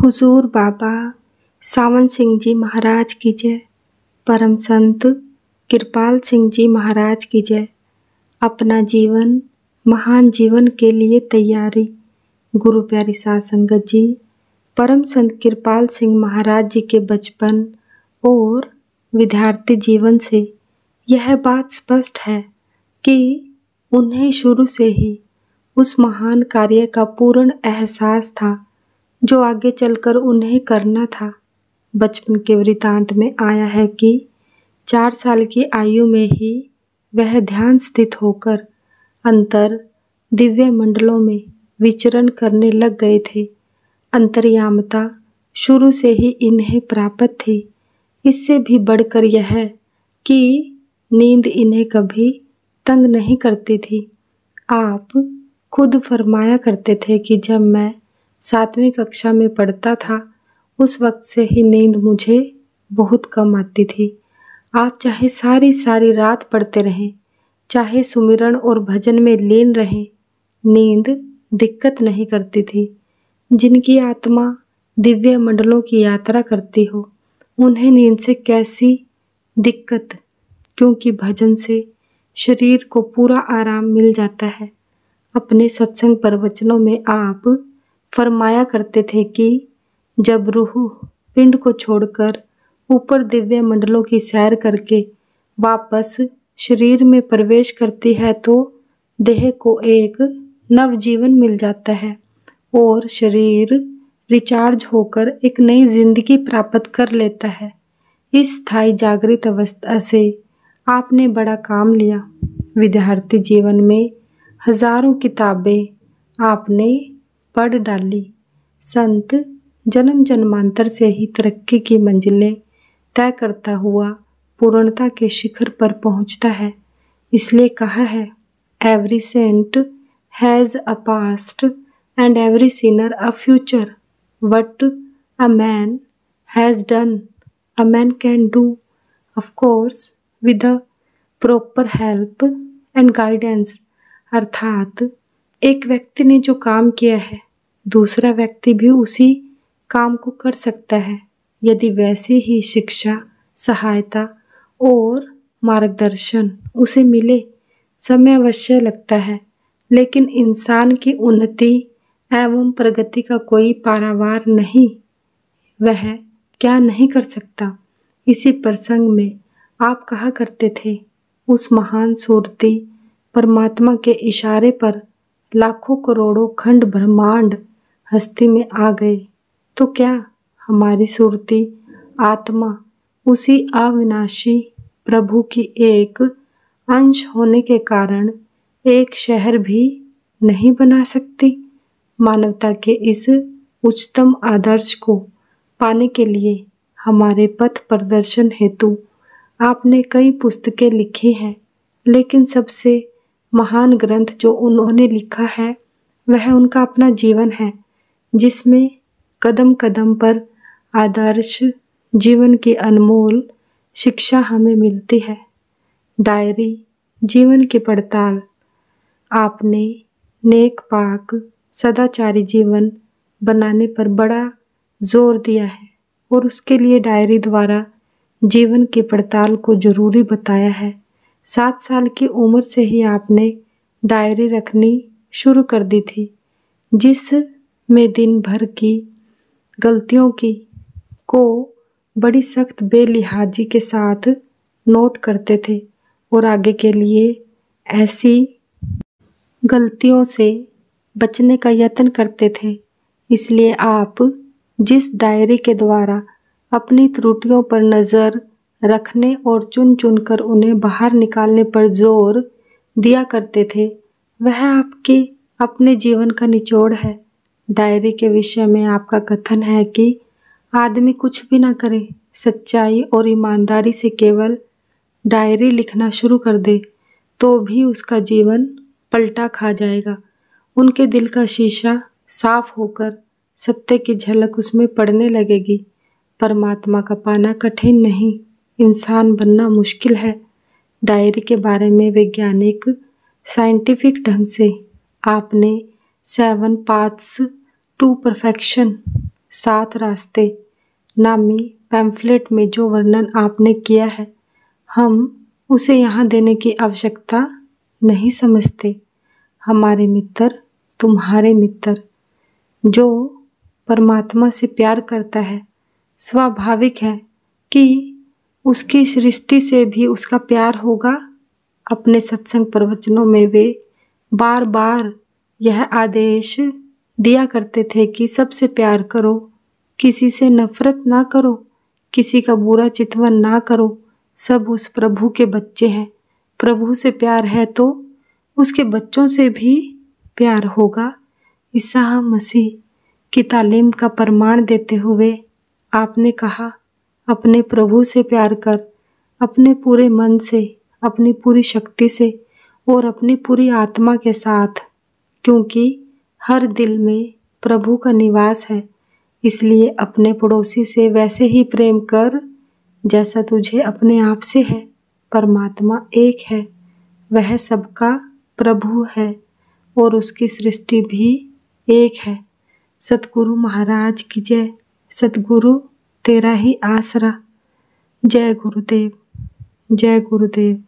हुजूर बाबा सावन सिंह जी महाराज की जय। परम संत कृपाल सिंह जी महाराज की जय। अपना जीवन महान जीवन के लिए तैयारी। गुरु प्यारी साध संगत जी, परम संत कृपाल सिंह महाराज जी के बचपन और विद्यार्थी जीवन से यह बात स्पष्ट है कि उन्हें शुरू से ही उस महान कार्य का पूर्ण एहसास था जो आगे चलकर उन्हें करना था। बचपन के वृतांत में आया है कि 4 साल की आयु में ही वह ध्यान स्थित होकर अंतर दिव्य मंडलों में विचरण करने लग गए थे। अंतर्यामता शुरू से ही इन्हें प्राप्त थी। इससे भी बढ़कर यह कि नींद इन्हें कभी तंग नहीं करती थी। आप खुद फरमाया करते थे कि जब मैं 7वीं कक्षा में पढ़ता था उस वक्त से ही नींद मुझे बहुत कम आती थी। आप चाहे सारी सारी रात पढ़ते रहें, चाहे सुमिरन और भजन में लीन रहें, नींद दिक्कत नहीं करती थी। जिनकी आत्मा दिव्य मंडलों की यात्रा करती हो उन्हें नींद से कैसी दिक्कत, क्योंकि भजन से शरीर को पूरा आराम मिल जाता है। अपने सत्संग प्रवचनों में आप फरमाया करते थे कि जब रूह पिंड को छोड़कर ऊपर दिव्य मंडलों की सैर करके वापस शरीर में प्रवेश करती है तो देह को एक नव जीवन मिल जाता है और शरीर रिचार्ज होकर एक नई जिंदगी प्राप्त कर लेता है। इस स्थायी जागृत अवस्था से आपने बड़ा काम लिया। विद्यार्थी जीवन में हजारों किताबें आपने पढ़ डाली। संत जन्म जन्मांतर से ही तरक्की की मंजिलें तय करता हुआ पूर्णता के शिखर पर पहुंचता है। इसलिए कहा है, every saint has a past and every sinner a future. What a man has done a man can do, of course with the proper help and guidance. अर्थात एक व्यक्ति ने जो काम किया है दूसरा व्यक्ति भी उसी काम को कर सकता है यदि वैसी ही शिक्षा, सहायता और मार्गदर्शन उसे मिले। समय अवश्य लगता है, लेकिन इंसान की उन्नति एवं प्रगति का कोई पारावार नहीं। वह क्या नहीं कर सकता। इसी प्रसंग में आप कहा करते थे, उस महान सूरती परमात्मा के इशारे पर लाखों करोड़ों खंड ब्रह्मांड हस्ती में आ गए तो क्या हमारी सूरती आत्मा उसी अविनाशी प्रभु की एक अंश होने के कारण एक शहर भी नहीं बना सकती। मानवता के इस उच्चतम आदर्श को पाने के लिए हमारे पथ प्रदर्शन हेतु आपने कई पुस्तकें लिखी हैं, लेकिन सबसे महान ग्रंथ जो उन्होंने लिखा है वह उनका अपना जीवन है, जिसमें कदम कदम पर आदर्श जीवन की अनमोल शिक्षा हमें मिलती है। डायरी जीवन की पड़ताल। आपने नेक पाक सदाचारी जीवन बनाने पर बड़ा जोर दिया है और उसके लिए डायरी द्वारा जीवन की पड़ताल को जरूरी बताया है। 7 साल की उम्र से ही आपने डायरी रखनी शुरू कर दी थी, जिस में दिन भर की गलतियों को बड़ी सख्त बेलिहाजी के साथ नोट करते थे और आगे के लिए ऐसी गलतियों से बचने का यत्न करते थे। इसलिए आप जिस डायरी के द्वारा अपनी त्रुटियों पर नज़र रखने और चुन चुन कर उन्हें बाहर निकालने पर जोर दिया करते थे, वह आपके अपने जीवन का निचोड़ है। डायरी के विषय में आपका कथन है कि आदमी कुछ भी ना करे, सच्चाई और ईमानदारी से केवल डायरी लिखना शुरू कर दे तो भी उसका जीवन पलटा खा जाएगा। उनके दिल का शीशा साफ होकर सत्य की झलक उसमें पड़ने लगेगी। परमात्मा का पाना कठिन नहीं, इंसान बनना मुश्किल है। डायरी के बारे में वैज्ञानिक साइंटिफिक ढंग से आपने 7 पाथ्स टू परफेक्शन 7 रास्ते नामी पैम्फलेट में जो वर्णन आपने किया है, हम उसे यहाँ देने की आवश्यकता नहीं समझते। हमारे मित्र, तुम्हारे मित्र जो परमात्मा से प्यार करता है, स्वाभाविक है कि उसकी सृष्टि से भी उसका प्यार होगा। अपने सत्संग प्रवचनों में वे बार बार यह आदेश दिया करते थे कि सबसे प्यार करो, किसी से नफरत ना करो, किसी का बुरा चितवन ना करो। सब उस प्रभु के बच्चे हैं। प्रभु से प्यार है तो उसके बच्चों से भी प्यार होगा। ईसा मसीह की तालीम का प्रमाण देते हुए आपने कहा, अपने प्रभु से प्यार कर, अपने पूरे मन से, अपनी पूरी शक्ति से और अपनी पूरी आत्मा के साथ, क्योंकि हर दिल में प्रभु का निवास है। इसलिए अपने पड़ोसी से वैसे ही प्रेम कर जैसा तुझे अपने आप से है। परमात्मा एक है, वह सबका प्रभु है और उसकी सृष्टि भी एक है। सतगुरु महाराज की जय। सतगुरु तेरा ही आसरा। जय गुरुदेव, जय गुरुदेव।